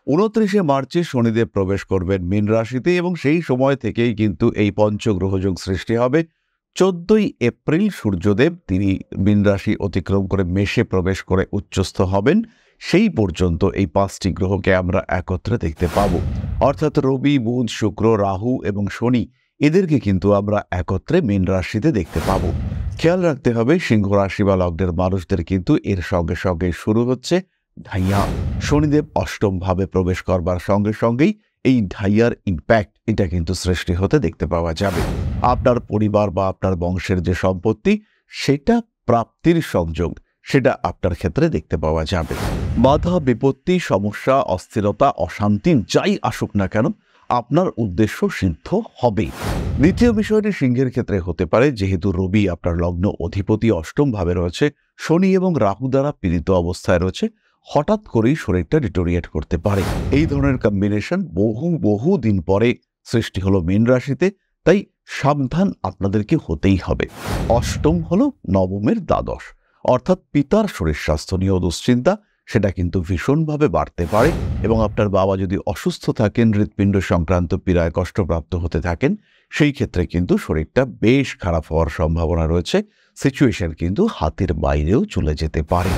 29 মার্চে শনিদেব প্রবেশ করবেন মীন রাশিতে এবং সেই সময় থেকেই কিন্তু এই পঞ্চগ্রহযোগ সৃষ্টি হবে। 14ই এপ্রিল সূর্যদেব তিনি মীন রাশি অতিক্রম করে মেষে প্রবেশ করে উচ্চস্থ হবেন। সেই পর্যন্ত এই 5টি গ্রহকে আমরা একত্রে দেখতে পাব, অর্থাৎ রবি, বুধ, শুক্র, রাহু এবং শনি, এদেরকে কিন্তু আমরা একত্রে মীন রাশিতে দেখতে পাব। খেয়াল রাখতে হবে, সিংহ রাশি বা লগ্নের মানুষদের কিন্তু এর সঙ্গে সঙ্গে শুরু হচ্ছে ঢাইয়া। শনিদেব অষ্টম ভাবে প্রবেশ করবার সঙ্গে সঙ্গেই এই ঢাইয়ার ইম্প্যাক্ট এটা কিন্তু সৃষ্টি হতে দেখতে পাওয়া যাবে। আপনার পরিবার বা আপনার বংশের যে সম্পত্তি, সেটা প্রাপ্তির সংযোগ, সেটা আপনার ক্ষেত্রে দেখতে পাওয়া যাবে। বাধা, বিপত্তি, সমস্যা, অস্থিরতা, অশান্তি যাই আসুক না কেন, আপনার উদ্দেশ্য সিদ্ধ হবে। দ্বিতীয় বিষয়টি সিংহের ক্ষেত্রে হতে পারে, যেহেতু রবি আপনার লগ্ন অধিপতি অষ্টম ভাবে রয়েছে, শনি এবং রাহু দ্বারা পীড়িত অবস্থায় রয়েছে, হঠাৎ করেই শরীরটা ডিটোরিয়েট করতে পারে। এই ধরনের কম্বিনেশন বহু দিন পরে সৃষ্টি হলো মীন রাশিতে, তাই সাবধান আপনাদেরকে হতেই হবে। অষ্টম হলো নবমের দ্বাদশ, অর্থাৎ পিতার শরীর স্বাস্থ্য নিয়েও দুশ্চিন্তা, সেটা কিন্তু ভীষণভাবে বাড়তে পারে। এবং আপনার বাবা যদি অসুস্থ থাকেন, হৃৎপিণ্ড সংক্রান্ত পীড়ায় কষ্টপ্রাপ্ত হতে থাকেন, সেই ক্ষেত্রে কিন্তু শরীরটা বেশ খারাপ হওয়ার সম্ভাবনা রয়েছে। সিচুয়েশন কিন্তু হাতের বাইরেও চলে যেতে পারে।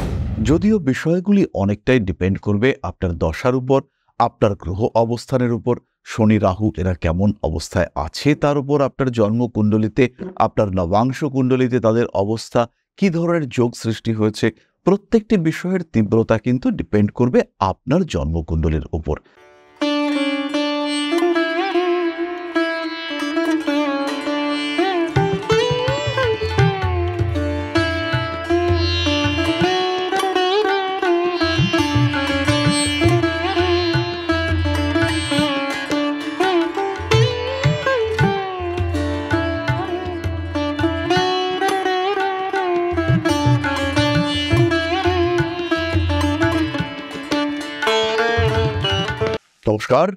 যদিও বিষয়গুলি অনেকটাই ডিপেন্ড করবে আপনার দশার উপর, আপনার গ্রহ অবস্থানের উপর, শনি রাহু এরা কেমন অবস্থায় আছে তার উপর, আপনার জন্মকুণ্ডলিতে, আপনার নবাংশ কুণ্ডলিতে তাদের অবস্থা, কি ধরনের যোগ সৃষ্টি হয়েছে, প্রত্যেকটি বিষয়ের তীব্রতা কিন্তু ডিপেন্ড করবে আপনার জন্মকুণ্ডলীর উপর। নমস্কার,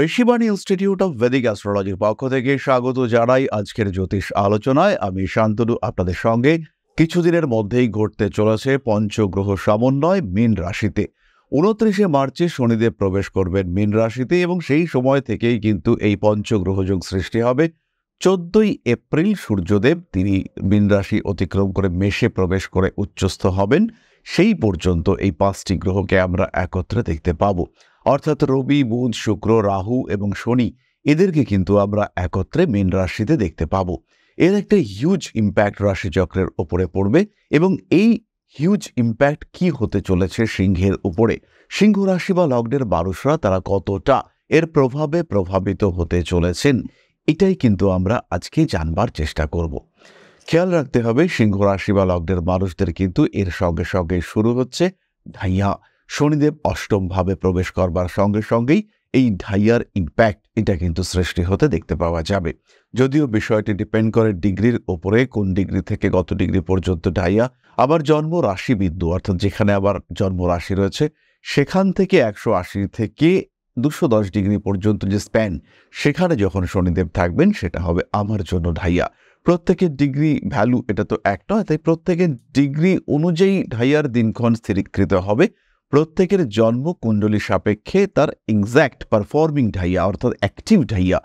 ঋষিবাণী ইনস্টিটিউট অফ ভেদিক অ্যাস্ট্রোলজির পক্ষ থেকে স্বাগত জানাই আজকের জ্যোতিষ আলোচনায়। আমি শান্তনু আপনাদের সঙ্গে। কিছুদিনের মধ্যেই ঘটতে চলেছে পঞ্চগ্রহ সমন্বয় মীন রাশিতে। 29 মার্চে শনিদেব প্রবেশ করবেন মীন রাশিতে এবং সেই সময় থেকেই কিন্তু এই পঞ্চগ্রহযোগ সৃষ্টি হবে। 14ই এপ্রিল সূর্যদেব তিনি মীন রাশি অতিক্রম করে মেষে প্রবেশ করে উচ্চস্থ হবেন। সেই পর্যন্ত এই 5টি গ্রহকে আমরা একত্রে দেখতে পাব, অর্থাৎ রবি, বুধ, শুক্র, রাহু এবং শনি, এদেরকে কিন্তু আমরা একত্রে মীন রাশিতে দেখতে পাব। এর একটা হিউজ ইম্প্যাক্ট রাশিচক্রের ওপরে পড়বে এবং এই হিউজ ইম্প্যাক্ট কি হতে চলেছে সিংহের উপরে, সিংহ রাশি বা লগ্নের মানুষরা তারা কতটা এর প্রভাবে প্রভাবিত হতে চলেছেন, এটাই কিন্তু আমরা আজকে জানবার চেষ্টা করব। খেয়াল রাখতে হবে, সিংহ রাশি বা লগ্নের মানুষদের কিন্তু এর সঙ্গে সঙ্গে শুরু হচ্ছে ঢাইয়া। শনিদেব অষ্টম ভাবে প্রবেশ করবার সঙ্গে সঙ্গেই এই ঢাইয়ার ইম্প্যাক্ট এটা কিন্তু সৃষ্টি হতে দেখতে পাওয়া যাবে। যদিও বিষয়টি ডিপেন্ড করে ডিগ্রির ওপরে, কোন ডিগ্রি থেকে কত ডিগ্রি পর্যন্ত ঢাইয়া। আবার জন্ম রাশি বিন্দু, অর্থাৎ যেখানে আবার জন্ম রাশি রয়েছে, সেখান থেকে 180 থেকে 210 ডিগ্রি পর্যন্ত যে স্প্যান, সেখানে যখন শনিদেব থাকবেন সেটা হবে আমার জন্য ঢাইয়া। প্রত্যেকের ডিগ্রি ভ্যালু এটা তো এক নয়, তাই প্রত্যেকের ডিগ্রি অনুযায়ী ঢাইয়ার দিনক্ষণ স্থিরীকৃত হবে। প্রত্যেকের জন্মকুণ্ডলী সাপেক্ষে তার এক্স্যাক্ট পারফর্মিং ঢাইয়া, অর্থাৎ অ্যাক্টিভ ঢাইয়া,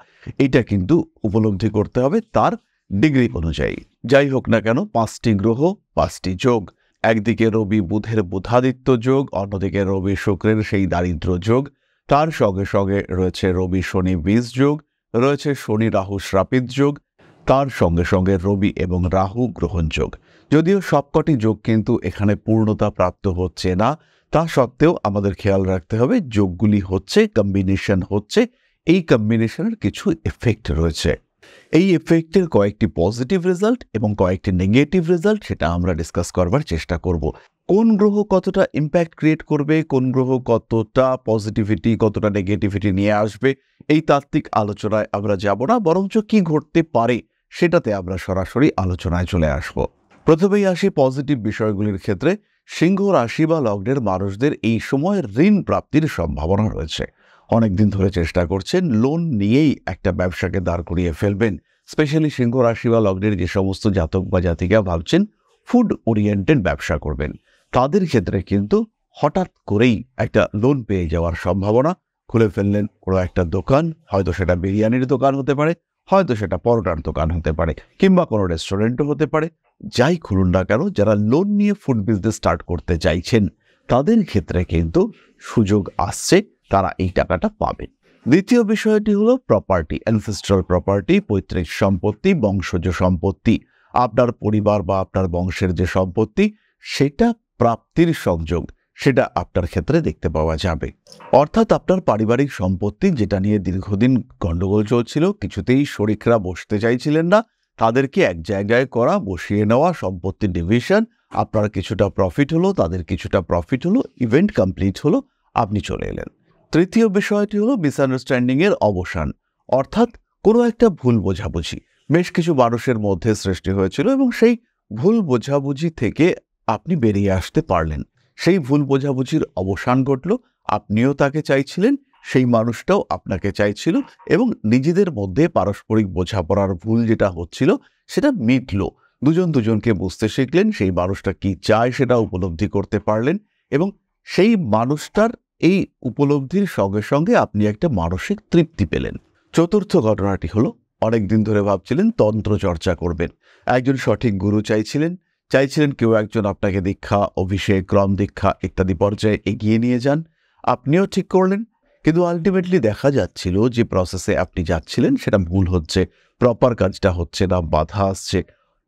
এটা কিন্তু উপলব্ধি করতে হবে তার ডিগ্রি অনুযায়ী। যাই হোক না কেন, 5টি গ্রহ, 5টি যোগ। একদিকে রবি বুধের বুধাদিত্য যোগ, অন্যদিকে রবি শুক্রের সেই দারিদ্র যোগ, তার সঙ্গে সঙ্গে রয়েছে রবি শনি বীজ যোগ, রয়েছে শনি রাহু শ্রাপিত যোগ, তার সঙ্গে সঙ্গে রবি এবং রাহু গ্রহণ যোগ। যদিও সবকটি যোগ কিন্তু এখানে পূর্ণতা প্রাপ্ত হচ্ছে না, তা সত্ত্বেও আমাদের খেয়াল রাখতে হবে যোগগুলি হচ্ছে, কম্বিনেশন হচ্ছে, এই কম্বিনেশনের কিছু এফেক্ট রয়েছে। এই এফেক্টের কয়েকটি পজিটিভ রেজাল্ট এবং কয়েকটি নেগেটিভ রেজাল্ট, সেটা আমরা ডিসকাস করবার চেষ্টা করব। কোন গ্রহ কতটা ইম্প্যাক্ট ক্রিয়েট করবে, কোন গ্রহ কতটা পজিটিভিটি কতটা নেগেটিভিটি নিয়ে আসবে, এই তাত্ত্বিক আলোচনায় আমরা যাব না, বরঞ্চ কি ঘটতে পারে সেটাতে আমরা সরাসরি আলোচনায় চলে আসব। প্রথমেই আসি পজিটিভ বিষয়গুলির ক্ষেত্রে। সিংহ রাশি বা লগ্নের মানুষদের এই সময় ঋণ প্রাপ্তির সম্ভাবনা রয়েছে। অনেকদিন ধরে চেষ্টা করছেন, লোন নিয়েই একটা ব্যবসাকে দাঁড় করিয়ে ফেলবেন। স্পেশালি সিংহ রাশি বা লগ্নের যে সমস্ত জাতক বা জাতিকা ভাবছেন ফুড ওরিয়েন্টেড ব্যবসা করবেন, তাদের ক্ষেত্রে কিন্তু হঠাৎ করেই একটা লোন পেয়ে যাওয়ার সম্ভাবনা, খুলে ফেললেন কোনো একটা দোকান, হয়তো সেটা বিরিয়ানির দোকান হতে পারে, হয়তো সেটা পরোটার দোকান হতে পারে, কিংবা কোনো রেস্টুরেন্টও হতে পারে। যাই খুলুন না কেন, যারা লোন নিয়ে ফুড বিজনেস স্টার্ট করতে চাইছেন তাদের ক্ষেত্রে কিন্তু সুযোগ আসছে, তারা এই টাকাটা পাবেন। দ্বিতীয় বিষয়টি হলো প্রপার্টি, অ্যানসেস্ট্রাল প্রপার্টি, পৈতৃক সম্পত্তি, বংশজ সম্পত্তি। আপনার পরিবার বা আপনার বংশের যে সম্পত্তি সেটা প্রাপ্তির সংযোগ, সেটা আপনার ক্ষেত্রে দেখতে পাওয়া যাবে। অর্থাৎ আপনার পারিবারিক সম্পত্তি যেটা নিয়ে দীর্ঘদিন গন্ডগোল চলছিল, কিছুতেই শরিকরা বসতে চাইছিলেন না, তাদেরকে এক জায়গায় করা, বসিয়ে নেওয়া, সম্পত্তি ডিভিশন, আপনার কিছুটা প্রফিট হলো, তাদের কিছুটা প্রফিট হলো, ইভেন্ট কমপ্লিট হলো, আপনি চলে এলেন। তৃতীয় বিষয়টি হলো মিসআন্ডারস্ট্যান্ডিং এর অবসান, অর্থাৎ কোনো একটা ভুল বোঝাবুঝি বেশ কিছু মানুষের মধ্যে সৃষ্টি হয়েছিল এবং সেই ভুল বোঝাবুঝি থেকে আপনি বেরিয়ে আসতে পারলেন। সেই ভুল বোঝাবুঝির অবসান ঘটল, আপনিও তাকে চাইছিলেন, সেই মানুষটাও আপনাকে চাইছিল, এবং নিজেদের মধ্যে পারস্পরিক বোঝাপড়ার ভুল যেটা হচ্ছিল সেটা মিটল। দুজন দুজনকে বুঝতে শিখলেন, সেই মানুষটা কি চায় সেটা উপলব্ধি করতে পারলেন, এবং সেই মানুষটার এই উপলব্ধির সঙ্গে সঙ্গে আপনি একটা মানসিক তৃপ্তি পেলেন। চতুর্থ ঘটনাটি হলো, অনেকদিন ধরে ভাবছিলেন তন্ত্র চর্চা করবেন, একজন সঠিক গুরু চাইছিলেন কেউ একজন আপনাকে দীক্ষা, অভিষেক, ক্রম দীক্ষা ইত্যাদি পর্যায়ে এগিয়ে নিয়ে যান। আপনিও ঠিক করলেন, কিন্তু আলটিমেটলি দেখা যাচ্ছিল যে প্রসেসে আপনি যাচ্ছিলেন সেটা ভুল হচ্ছে, প্রপার কাজটা হচ্ছে না, বাধা আসছে।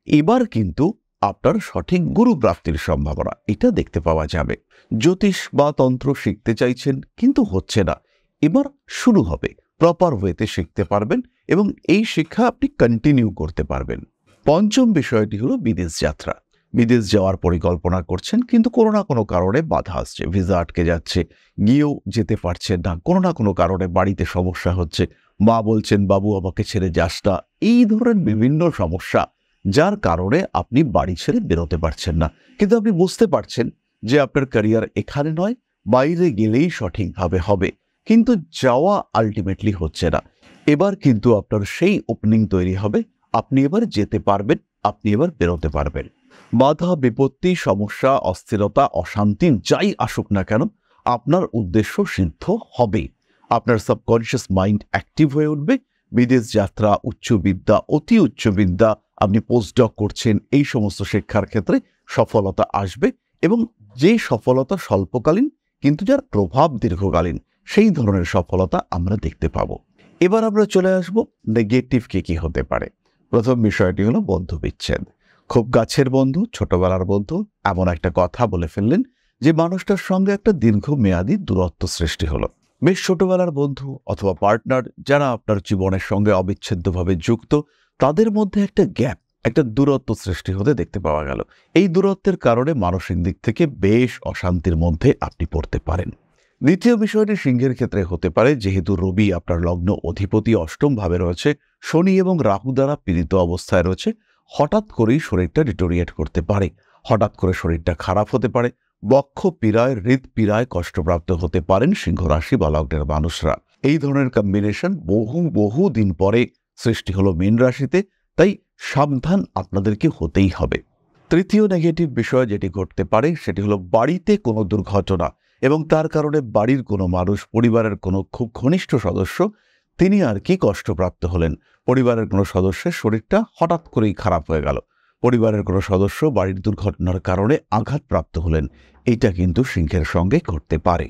এবার কিন্তু আপনার সঠিক গুরু প্রাপ্তির সম্ভাবনা এটা দেখতে পাওয়া যাবে। জ্যোতিষ বা তন্ত্র শিখতে চাইছেন কিন্তু হচ্ছে না, এবার শুরু হবে, প্রপার ওয়েতে শিখতে পারবেন এবং এই শিক্ষা আপনি কন্টিনিউ করতে পারবেন। পঞ্চম বিষয়টি হলো বিদেশ যাত্রা। বিদেশ যাওয়ার পরিকল্পনা করছেন কিন্তু কোনো না কোনো কারণে বাধা আসছে, ভিসা আটকে যাচ্ছে, গিয়েও যেতে পারছেন না, কোনো না কোনো কারণে বাড়িতে সমস্যা হচ্ছে, মা বলছেন বাবু আমাকে ছেড়ে যাস না, এই ধরনের বিভিন্ন সমস্যা, যার কারণে আপনি বাড়ি ছেড়ে বেরোতে পারছেন না। কিন্তু আপনি বুঝতে পারছেন যে আপনার ক্যারিয়ার এখানে নয়, বাইরে গেলেই সঠিকভাবে হবে, কিন্তু যাওয়া আলটিমেটলি হচ্ছে না। এবার কিন্তু আপনার সেই ওপেনিং তৈরি হবে, আপনি এবার যেতে পারবেন, আপনি এবার বেরোতে পারবেন। বাধা, বিপত্তি, সমস্যা, অস্থিরতা, অশান্তি যাই আসুক না কেন, আপনার উদ্দেশ্য সিদ্ধ হবে। আপনার সাবকনশিয়াস মাইন্ড অ্যাক্টিভ হয়ে উঠবে। বিদেশ যাত্রা, উচ্চবিদ্যা, অতি উচ্চবিদ্যা, আপনি পোস্টডক করছেন, এই সমস্ত শিক্ষার ক্ষেত্রে সফলতা আসবে, এবং যে সফলতা স্বল্পকালীন কিন্তু যার প্রভাব দীর্ঘকালীন, সেই ধরনের সফলতা আমরা দেখতে পাব। এবার আমরা চলে আসব নেগেটিভ কি হতে পারে। প্রথম বিষয়টি হলো বন্ধু বিচ্ছেদ। খুব কাছের বন্ধু, ছোটবেলার বন্ধু এমন একটা কথা বলে ফেললেন যে মানুষটার সঙ্গে একটা দীর্ঘমেয়াদী দূরত্ব সৃষ্টি হলো। বেশ ছোটবেলার বন্ধু অথবা পার্টনার যারা আপনার জীবনের সঙ্গে অবিচ্ছেদ্যভাবে যুক্ত, তাদের মধ্যে একটা গ্যাপ, একটা দূরত্ব সৃষ্টি হতে দেখতে পাওয়া গেল। এই দূরত্বের কারণে মানসিক দিক থেকে বেশ অশান্তির মধ্যে আপনি পড়তে পারেন। দ্বিতীয় বিষয়টি সিংহের ক্ষেত্রে হতে পারে, যেহেতু রবি আপনার লগ্ন অধিপতি অষ্টম ভাবে রয়েছে, শনি এবং রাহু দ্বারা পীড়িত অবস্থায় রয়েছে, হঠাৎ করেই শরীরটা ডিটোরিয়েট করতে পারে, হঠাৎ করে শরীরটা খারাপ হতে পারে, বক্ষ পীড়ায়, হৃদপীড়ায় কষ্টপ্রাপ্ত হতে পারেন সিংহ রাশি বা লগ্নের মানুষরা। এই ধরনের কম্বিনেশন বহু দিন পরে সৃষ্টি হলো মীন রাশিতে, তাই সাবধান আপনাদেরকে হতেই হবে। তৃতীয় নেগেটিভ বিষয় যেটি ঘটতে পারে সেটি হলো বাড়িতে কোনো দুর্ঘটনা, এবং তার কারণে বাড়ির কোনো মানুষ, পরিবারের কোনো খুব ঘনিষ্ঠ সদস্য তিনি আর কি কষ্টপ্রাপ্ত হলেন। পরিবারের কোনো সদস্যের শরীরটা হঠাৎ করেই খারাপ হয়ে গেল, পরিবারের কোনো সদস্য বাড়ির দুর্ঘটনার কারণে আঘাতপ্রাপ্ত হলেন, এটা কিন্তু সিংহের সঙ্গে ঘটতে পারে।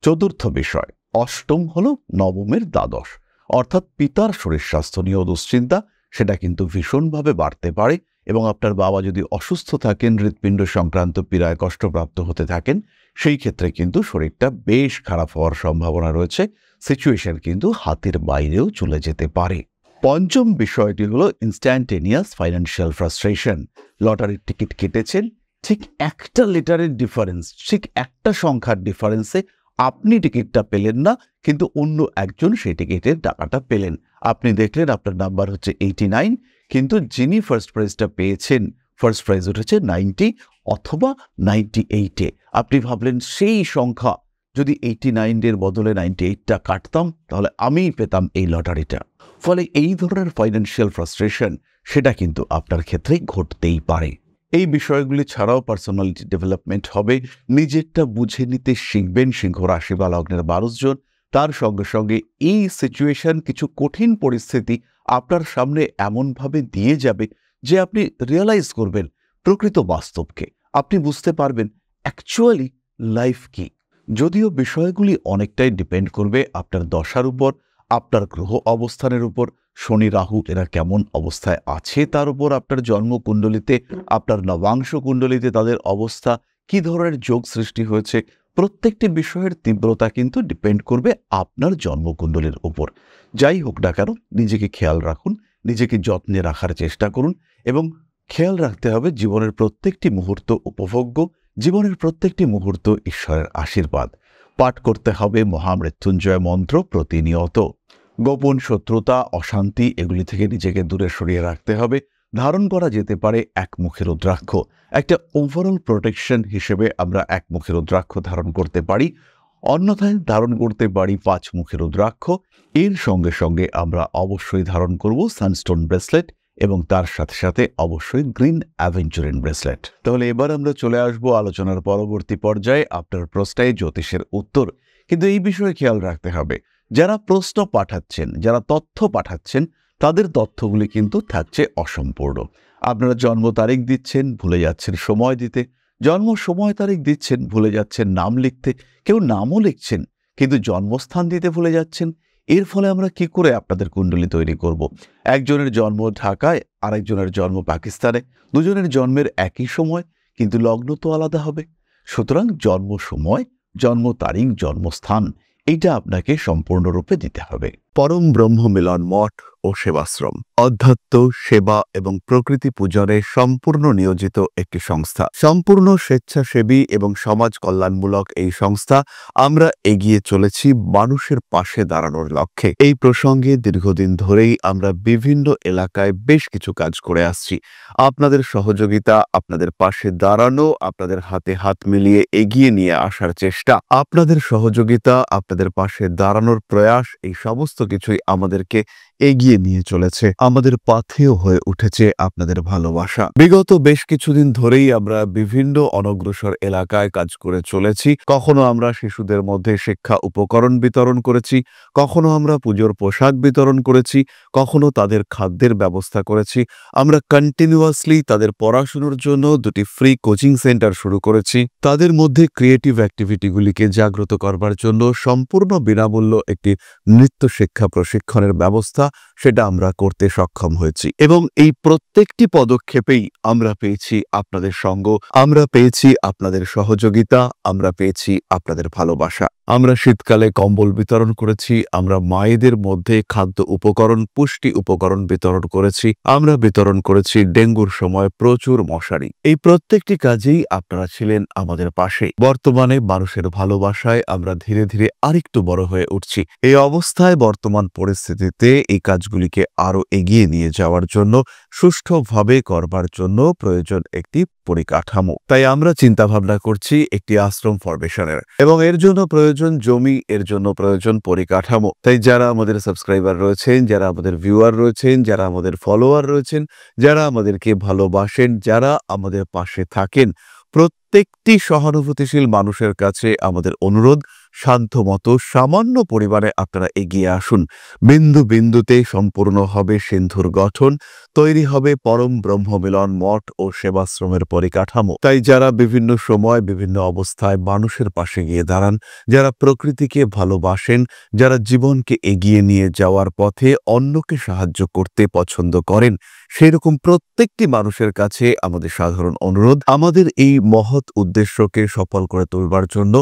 চতুর্থ বিষয়, অষ্টম হলো নবমের দ্বাদশ, অর্থাৎ পিতার শরীর স্বাস্থ্য নিয়েও দুশ্চিন্তা, সেটা কিন্তু ভীষণভাবে বাড়তে পারে, এবং আপনার বাবা যদি অসুস্থ থাকেন, হৃৎপিণ্ড সংক্রান্ত পীড়ায় কষ্টপ্রাপ্ত হতে থাকেন, সেই ক্ষেত্রে কিন্তু শরীরটা বেশ খারাপ হওয়ার সম্ভাবনা রয়েছে, সিচুয়েশন কিন্তু হাতের বাইরেও চলে যেতে পারে। পঞ্চম বিষয়টি হলো ইনস্ট্যান্টেনিয়াস ফাইন্যান্সিয়াল ফ্রাস্ট্রেশন। লটারির টিকিট কেটেছেন, ঠিক একটা লেটারের ডিফারেন্স, ঠিক একটা সংখ্যার ডিফারেন্সে আপনি টিকিটটা পেলেন না, কিন্তু অন্য একজন সেই টিকিটের টাকাটা পেলেন। আপনি দেখলেন আপনার নাম্বার হচ্ছে 89, কিন্তু যিনি ফার্স্ট প্রাইজটা পেয়েছেন, ফার্স্ট প্রাইজ উঠেছে 90 অথবা 98-এ। আপনি ভাবলেন সেই সংখ্যা যদি 89-এর বদলে 98টা কাটতাম তাহলে আমিই পেতাম এই লটারিটা। ফলে এই ধরনের ফাইন্যান্সিয়াল ফ্রাস্ট্রেশন সেটা কিন্তু আপনার ক্ষেত্রে ঘটতেই পারে। এই বিষয়গুলি ছাড়াও পার্সোনালিটি ডেভেলপমেন্ট হবে, নিজেরটা বুঝে নিতে শিখবেন সিংহ রাশি বা লগ্নের মানুষজন। তার সঙ্গে সঙ্গে এই সিচুয়েশন, কিছু কঠিন পরিস্থিতি আপনার সামনে এমনভাবে দিয়ে যাবে যে আপনি রিয়েলাইজ করবেন প্রকৃত বাস্তবকে। আপনি বুঝতে পারবেন অ্যাকচুয়ালি লাইফ কি। যদিও বিষয়গুলি অনেকটাই ডিপেন্ড করবে আপনার দশার উপর, আপনার গ্রহ অবস্থানের উপর, শনি রাহু এরা কেমন অবস্থায় আছে তার উপর, আপনার জন্মকুণ্ডলিতে, আপনার নবাংশ কুণ্ডলিতে তাদের অবস্থা, কি ধরনের যোগ সৃষ্টি হয়েছে, প্রত্যেকটি বিষয়ের তীব্রতা কিন্তু ডিপেন্ড করবে আপনার জন্মকুণ্ডলীর উপর। যাই হোক না কেন, নিজেকে খেয়াল রাখুন, নিজেকে যত্নে রাখার চেষ্টা করুন এবং খেয়াল রাখতে হবে জীবনের প্রত্যেকটি মুহূর্ত উপভোগ্য, জীবনের প্রত্যেকটি মুহূর্ত ঈশ্বরের আশীর্বাদ। পাঠ করতে হবে মহামৃত্যুঞ্জয় মন্ত্র প্রতিনিয়ত। গোপন শত্রুতা, অশান্তি এগুলি থেকে নিজেকে দূরে সরিয়ে রাখতে হবে। ধারণ করা যেতে পারে একমুখী রুদ্রাক্ষ। একটা ওভারঅল প্রোটেকশন হিসেবে আমরা একমুখী রুদ্রাক্ষ ধারণ করতে পারি, অন্যথায় ধারণ করতে পারি পাঁচমুখী রুদ্রাক্ষ। এর সঙ্গে সঙ্গে আমরা অবশ্যই ধারণ করব সানস্টোন ব্রেসলেট এবং তার সাথে সাথে অবশ্যই গ্রিন অ্যাভেঞ্চুরিন ব্রেসলেট। তাহলে এবার আমরা চলে আসব আলোচনার পরবর্তী পর্যায়ে, আপনার প্রশ্নে জ্যোতিষের উত্তর। কিন্তু এই বিষয়ে খেয়াল রাখতে হবে, যারা প্রশ্ন পাঠাচ্ছেন, যারা তথ্য পাঠাচ্ছেন, তাদের তথ্যগুলি কিন্তু থাকছে অসম্পূর্ণ। আপনারা জন্ম তারিখ দিচ্ছেন, ভুলে যাচ্ছেন সময় দিতে, জন্ম সময় তারিখ দিচ্ছেন, ভুলে যাচ্ছেন নাম লিখতে, কেউ নামও লিখছেন কিন্তু জন্মস্থান দিতে ভুলে যাচ্ছেন। এর ফলে আমরা কি করে আপনাদের কুণ্ডলী তৈরি করব? একজনের জন্ম ঢাকায়, আরেকজনের জন্ম পাকিস্তানে, দুজনের জন্মের একই সময় কিন্তু লগ্ন তো আলাদা হবে। সুতরাং জন্ম সময়, জন্ম তারিখ, জন্মস্থান এইটা আপনাকে সম্পূর্ণরূপে দিতে হবে। পরম ব্রহ্ম মিলন মঠ ও সেবাশ্রম অধ্যাত্ম, সেবা এবং প্রকৃতি পূজনে সম্পূর্ণ নিয়োজিত একটি সংস্থা। সম্পূর্ণ স্বেচ্ছাসেবী এবং সমাজ কল্যাণমূলক এই সংস্থা আমরা এগিয়ে চলেছি মানুষের পাশে দাঁড়ানোর লক্ষ্যে। এই প্রসঙ্গে দীর্ঘদিন ধরেই আমরা বিভিন্ন এলাকায় বেশ কিছু কাজ করে আসছি। আপনাদের সহযোগিতা, আপনাদের পাশে দাঁড়ানো, আপনাদের হাতে হাত মিলিয়ে এগিয়ে নিয়ে আসার চেষ্টা, আপনাদের সহযোগিতা, আপনাদের পাশে দাঁড়ানোর প্রয়াস, এই সমস্ত কিছুই আমাদেরকে এগিয়ে নিয়ে চলেছে। আমাদের পাথেয় হয়ে উঠেছে আপনাদের ভালোবাসা। বিগত বেশ কিছুদিন ধরেই আমরা বিভিন্ন অনগ্রসর এলাকায় কাজ করে চলেছি। কখনো আমরা শিশুদের মধ্যে শিক্ষা উপকরণ বিতরণ করেছি, কখনো আমরা পুজোর পোশাক বিতরণ করেছি, কখনো তাদের খাদ্যের ব্যবস্থা করেছি। আমরা কন্টিনিউয়াসলি তাদের পড়াশোনার জন্য 2টি ফ্রি কোচিং সেন্টার শুরু করেছি। তাদের মধ্যে ক্রিয়েটিভ অ্যাক্টিভিটিগুলিকে জাগ্রত করবার জন্য সম্পূর্ণ বিনামূল্য একটি নৃত্য শিক্ষা প্রশিক্ষণের ব্যবস্থা, সেটা আমরা করতে সক্ষম হয়েছি। এবং এই প্রত্যেকটি পদক্ষেপেই আমরা পেয়েছি আপনাদের সঙ্গ, আমরা পেয়েছি আপনাদের সহযোগিতা, আমরা পেয়েছি আপনাদের ভালোবাসা। আমরা শীতকালে কম্বল বিতরণ করেছি, আমরা মায়েদের মধ্যে খাদ্য উপকরণ, পুষ্টি উপকরণ বিতরণ করেছি, আমরা বিতরণ করেছি ডেঙ্গুর সময় প্রচুর মশারি। এই প্রত্যেকটি কাজেই আপনারা ছিলেন আমাদের পাশে। বর্তমানে মানুষের ভালোবাসায় আমরা ধীরে ধীরে আরেকটু বড় হয়ে উঠছি। এই অবস্থায় বর্তমান পরিস্থিতিতে এই কাজগুলিকে আরো এগিয়ে নিয়ে যাওয়ার জন্য, সুষ্ঠুভাবে করবার জন্য প্রয়োজন একটি পরিকাঠামো। তাই আমরা চিন্তা ভাবনা করছি একটি আশ্রম ফরমেশনের, এবং এর জন্য প্রয়োজন জমি, এর জন্য প্রয়োজন পরিকাঠামো। তাই যারা আমাদের সাবস্ক্রাইবার রয়েছেন, যারা আমাদের ভিউয়ার রয়েছেন, যারা আমাদের ফলোয়ার রয়েছেন, যারা আমাদেরকে ভালোবাসেন, যারা আমাদের পাশে থাকেন, প্রত্যেকটি সহানুভূতিশীল মানুষের কাছে আমাদের অনুরোধ, সাধ্যমতো সামান্য পরিমাণে আপনারা এগিয়ে আসুন। বিন্দু বিন্দুতে সম্পূর্ণ হবে সিন্ধুর গঠন, তৈরি হবে পরম ব্রহ্ম মিলন মঠ ও সেবাশ্রমের পরিকাঠামো। তাই যারা বিভিন্ন সময় বিভিন্ন অবস্থায় মানুষের পাশে গিয়ে দাঁড়ান, যারা প্রকৃতিকে ভালোবাসেন, যারা জীবনকে এগিয়ে নিয়ে যাওয়ার পথে অন্যকে সাহায্য করতে পছন্দ করেন, সেই রকম প্রত্যেকটি মানুষের কাছে আমাদের সাধারণ অনুরোধ, আমাদের এই মহৎ উদ্দেশ্যকে সফল করে তুলবার জন্য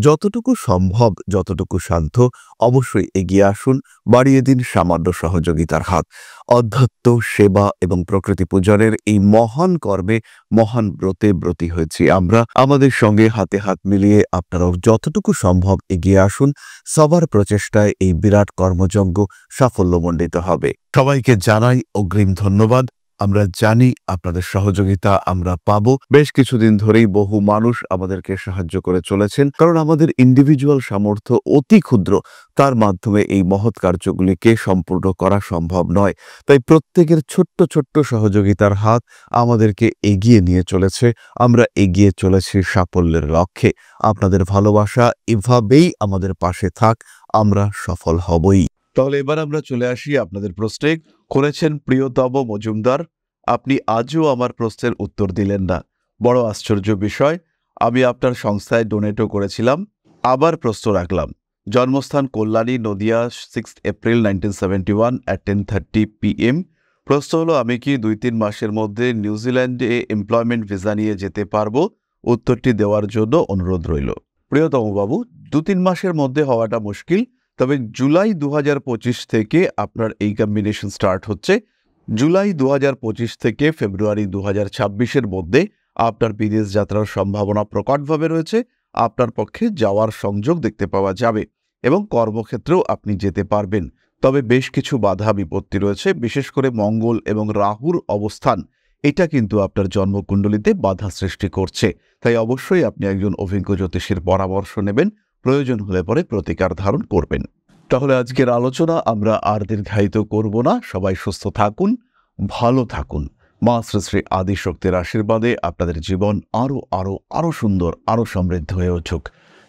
যতটুকু সম্ভব, যতটুকু সাধ্য অবশ্যই এগিয়ে আসুন, বাড়িয়ে দিন সামান্য সহযোগিতার হাত। অধ্যাত্ম, সেবা এবং প্রকৃতি পূজনের এই মহান কর্মে, মহান ব্রতে ব্রতী হয়েছি আমরা। আমাদের সঙ্গে হাতে হাত মিলিয়ে আপনারাও যতটুকু সম্ভব এগিয়ে আসুন। সবার প্রচেষ্টায় এই বিরাট কর্মযজ্ঞ সাফল্যমণ্ডিত হবে। সবাইকে জানাই অগ্রিম ধন্যবাদ। আমরা জানি আপনাদের সহযোগিতা আমরা পাবো। বেশ কিছুদিন ধরেই বহু মানুষ আমাদেরকে সাহায্য করে চলেছেন, কারণ আমাদের ইন্ডিভিজুয়াল সামর্থ্য অতি ক্ষুদ্র, তার মাধ্যমে এই মহৎ কার্যগুলিকে সম্পূর্ণ করা সম্ভব নয়। তাই প্রত্যেকের ছোট্ট ছোট্ট সহযোগিতার হাত আমাদেরকে এগিয়ে নিয়ে চলেছে। আমরা এগিয়ে চলেছি সাফল্যের লক্ষ্যে। আপনাদের ভালোবাসা এভাবেই আমাদের পাশে থাক, আমরা সফল হবই। তাহলে এবার আমরা চলে আসি আপনাদের প্রশ্নে। করেছেন প্রিয়তম মজুমদার, আপনি আজও আমার প্রশ্নের উত্তর দিলেন না, বড় আশ্চর্য বিষয়। আমি আপনার সংস্থায় ডোনেটও করেছিলাম, আবার প্রশ্ন রাখলাম। জন্মস্থান Kalyani, Nadia, 6 April 1971 at 10:30 PM। প্রশ্ন হলো, আমি কি 2-3 মাসের মধ্যে নিউজিল্যান্ডে এমপ্লয়মেন্ট ভিসা নিয়ে যেতে পারবো? উত্তরটি দেওয়ার জন্য অনুরোধ রইল। প্রিয়তম বাবু, 2-3 মাসের মধ্যে হওয়াটা মুশকিল, তবে জুলাই 2025 থেকে আপনার এই কম্বিনেশন স্টার্ট হচ্ছে। জুলাই 2025 থেকে ফেব্রুয়ারি 2026-এর মধ্যে আপনার বিদেশ যাত্রার সম্ভাবনা প্রকটভাবে রয়েছে। আপনার পক্ষে যাওয়ার সংযোগ দেখতে পাওয়া যাবে এবং কর্মক্ষেত্রেও আপনি যেতে পারবেন। তবে বেশ কিছু বাধা বিপত্তি রয়েছে, বিশেষ করে মঙ্গল এবং রাহুর অবস্থান, এটা কিন্তু আপনার জন্মকুণ্ডলিতে বাধা সৃষ্টি করছে। তাই অবশ্যই আপনি একজন অভিজ্ঞ জ্যোতিষীর পরামর্শ নেবেন, প্রয়োজন হলে পরে প্রতিকার ধারণ করবেন। তাহলে আজকের আলোচনা আমরা আর দীর্ঘায়িত করব না। সবাই সুস্থ থাকুন, ভালো থাকুন। মা শ্রী শ্রী আদিশক্তির আশীর্বাদে আপনাদের জীবন আরো আরো আরো সুন্দর, আরো সমৃদ্ধ হয়ে উঠুক।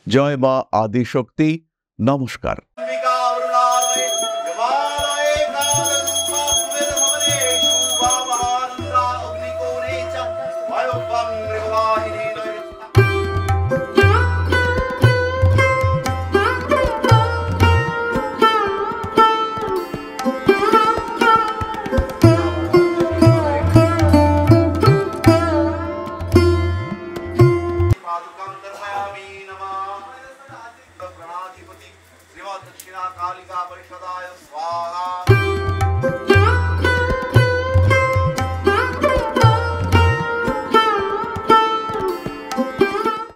জয় মা আদিশক্তি। নমস্কার।